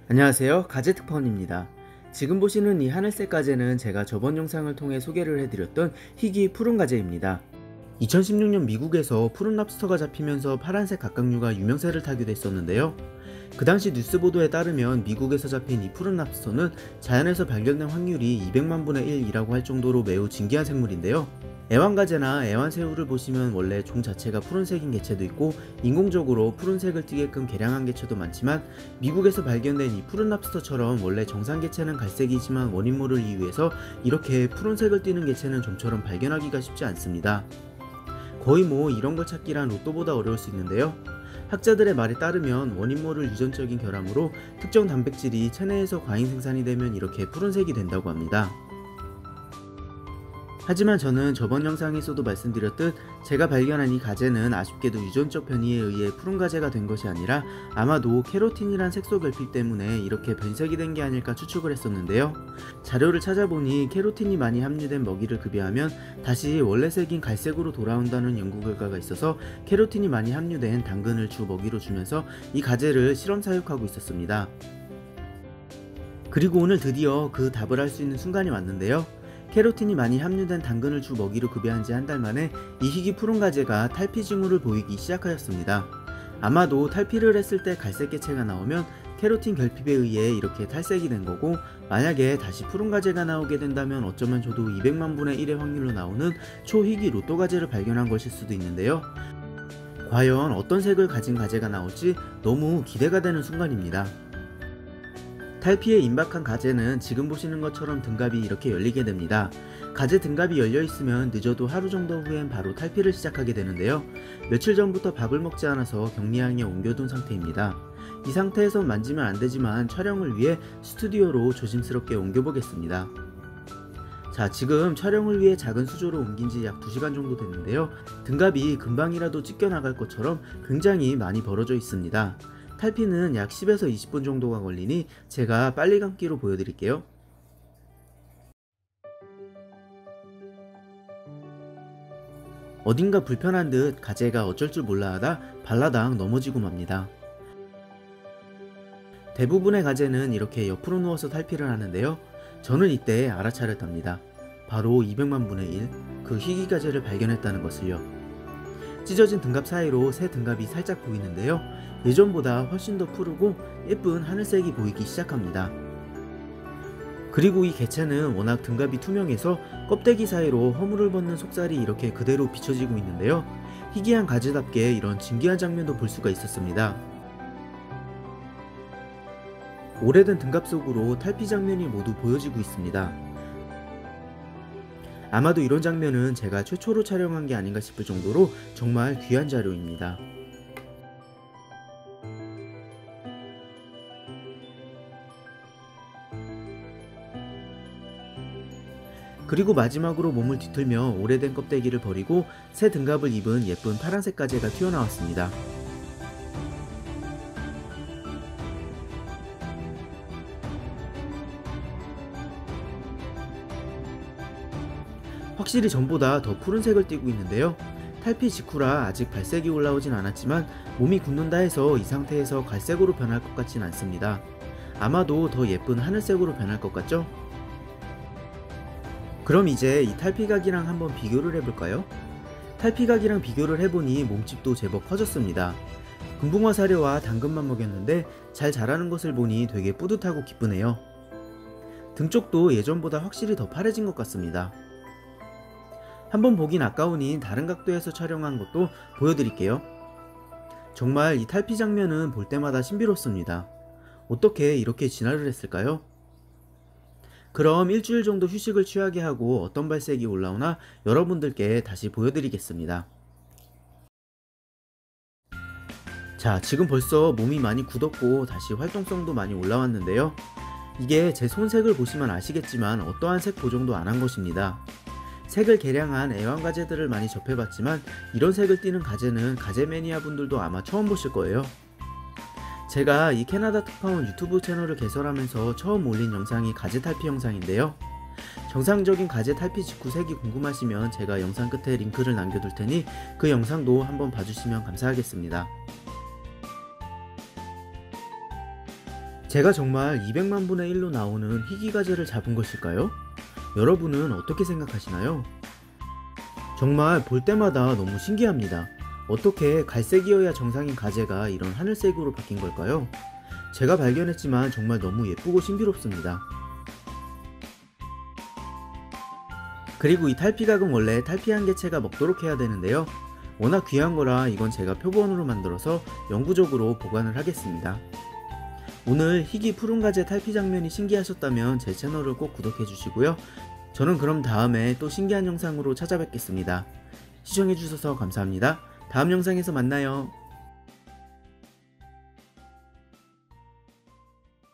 안녕하세요, 가제특파원입니다. 지금 보시는 이 하늘색 가제는 제가 저번 영상을 통해 소개를 해드렸던 희귀 푸른 가제입니다. 2016년 미국에서 푸른 랍스터가 잡히면서 파란색 각각류가 유명세를 타기도 했었는데요. 그 당시 뉴스 보도에 따르면 미국에서 잡힌 이 푸른 랍스터는 자연에서 발견된 확률이 200만 분의 1이라고 할 정도로 매우 진귀한 생물인데요. 애완가제나 애완새우를 보시면 원래 종 자체가 푸른색인 개체도 있고 인공적으로 푸른색을 띠게끔 개량한 개체도 많지만 미국에서 발견된 이 푸른 랍스터처럼 원래 정상 개체는 갈색이지만 원인 모를 이유에서 이렇게 푸른색을 띠는 개체는 좀처럼 발견하기가 쉽지 않습니다. 거의 이런 걸 찾기란 로또보다 어려울 수 있는데요. 학자들의 말에 따르면 원인 모를 유전적인 결함으로 특정 단백질이 체내에서 과잉 생산이 되면 이렇게 푸른색이 된다고 합니다. 하지만 저는 저번 영상에서도 말씀드렸듯 제가 발견한 이 가제는 아쉽게도 유전적 변이에 의해 푸른 가제가 된 것이 아니라 아마도 케로틴이란 색소 결핍 때문에 이렇게 변색이 된 게 아닐까 추측을 했었는데요. 자료를 찾아보니 케로틴이 많이 함유된 먹이를 급여하면 다시 원래 색인 갈색으로 돌아온다는 연구 결과가 있어서 케로틴이 많이 함유된 당근을 주 먹이로 주면서 이 가제를 실험 사육하고 있었습니다. 그리고 오늘 드디어 그 답을 알 수 있는 순간이 왔는데요. 케로틴이 많이 함유된 당근을 주 먹이로 급여한 지 한 달 만에 이 희귀 푸른 가제가 탈피 징후를 보이기 시작하였습니다. 아마도 탈피를 했을 때 갈색 개체가 나오면 케로틴 결핍에 의해 이렇게 탈색이 된 거고, 만약에 다시 푸른 가제가 나오게 된다면 어쩌면 저도 200만 분의 1의 확률로 나오는 초희귀 로또 가제를 발견한 것일 수도 있는데요. 과연 어떤 색을 가진 가제가 나올지 너무 기대가 되는 순간입니다. 탈피에 임박한 가제는 지금 보시는 것처럼 등갑이 이렇게 열리게 됩니다. 가제 등갑이 열려 있으면 늦어도 하루 정도 후엔 바로 탈피를 시작하게 되는데요. 며칠 전부터 밥을 먹지 않아서 격리항에 옮겨둔 상태입니다. 이 상태에선 만지면 안되지만 촬영을 위해 스튜디오로 조심스럽게 옮겨보겠습니다. 자, 지금 촬영을 위해 작은 수조로 옮긴 지 약 2시간 정도 됐는데요. 등갑이 금방이라도 찢겨나갈 것처럼 굉장히 많이 벌어져 있습니다. 탈피는 약 10에서 20분 정도가 걸리니 제가 빨리 감기로 보여드릴게요. 어딘가 불편한 듯 가제가 어쩔 줄 몰라 하다 발라당 넘어지고 맙니다. 대부분의 가제는 이렇게 옆으로 누워서 탈피를 하는데요. 저는 이때 알아차렸답니다. 바로 200만 분의 1, 그 희귀 가제를 발견했다는 것을요. 찢어진 등갑 사이로 새 등갑이 살짝 보이는데요. 예전보다 훨씬 더 푸르고 예쁜 하늘색이 보이기 시작합니다. 그리고 이 개체는 워낙 등갑이 투명해서 껍데기 사이로 허물을 벗는 속살이 이렇게 그대로 비춰지고 있는데요. 희귀한 가제답게 이런 진귀한 장면도 볼 수가 있었습니다. 오래된 등갑 속으로 탈피 장면이 모두 보여지고 있습니다. 아마도 이런 장면은 제가 최초로 촬영한 게 아닌가 싶을 정도로 정말 귀한 자료입니다. 그리고 마지막으로 몸을 뒤틀며 오래된 껍데기를 버리고 새 등갑을 입은 예쁜 파란색 가제가 튀어나왔습니다. 확실히 전보다 더 푸른색을 띠고 있는데요. 탈피 직후라 아직 발색이 올라오진 않았지만 몸이 굳는다 해서 이 상태에서 갈색으로 변할 것 같진 않습니다. 아마도 더 예쁜 하늘색으로 변할 것 같죠? 그럼 이제 이 탈피각이랑 한번 비교를 해볼까요? 탈피각이랑 비교를 해보니 몸집도 제법 커졌습니다. 금붕어 사료와 당근만 먹였는데 잘 자라는 것을 보니 되게 뿌듯하고 기쁘네요. 등 쪽도 예전보다 확실히 더 파래진 것 같습니다. 한번 보긴 아까우니 다른 각도에서 촬영한 것도 보여드릴게요. 정말 이 탈피 장면은 볼 때마다 신비롭습니다. 어떻게 이렇게 진화를 했을까요? 그럼 일주일 정도 휴식을 취하게 하고 어떤 발색이 올라오나 여러분들께 다시 보여드리겠습니다. 자, 지금 벌써 몸이 많이 굳었고 다시 활동성도 많이 올라왔는데요. 이게 제 손색을 보시면 아시겠지만 어떠한 색 보정도 안 한 것입니다. 색을 개량한 애완가제들을 많이 접해봤지만 이런 색을 띠는 가제는 가제 매니아 분들도 아마 처음 보실 거예요. 제가 이 캐나다 특파원 유튜브 채널을 개설하면서 처음 올린 영상이 가제 탈피 영상인데요. 정상적인 가제 탈피 직후 색이 궁금하시면 제가 영상 끝에 링크를 남겨둘 테니 그 영상도 한번 봐주시면 감사하겠습니다. 제가 정말 200만 분의 1로 나오는 희귀가재를 잡은 것일까요? 여러분은 어떻게 생각하시나요? 정말 볼 때마다 너무 신기합니다. 어떻게 갈색이어야 정상인 가재가 이런 하늘색으로 바뀐 걸까요? 제가 발견했지만 정말 너무 예쁘고 신비롭습니다. 그리고 이 탈피각은 원래 탈피한 개체가 먹도록 해야 되는데요. 워낙 귀한 거라 이건 제가 표본으로 만들어서 영구적으로 보관을 하겠습니다. 오늘 희귀 푸른가재 탈피 장면이 신기하셨다면 제 채널을 꼭 구독해 주시고요. 저는 그럼 다음에 또 신기한 영상으로 찾아뵙겠습니다. 시청해 주셔서 감사합니다. 다음 영상에서 만나요.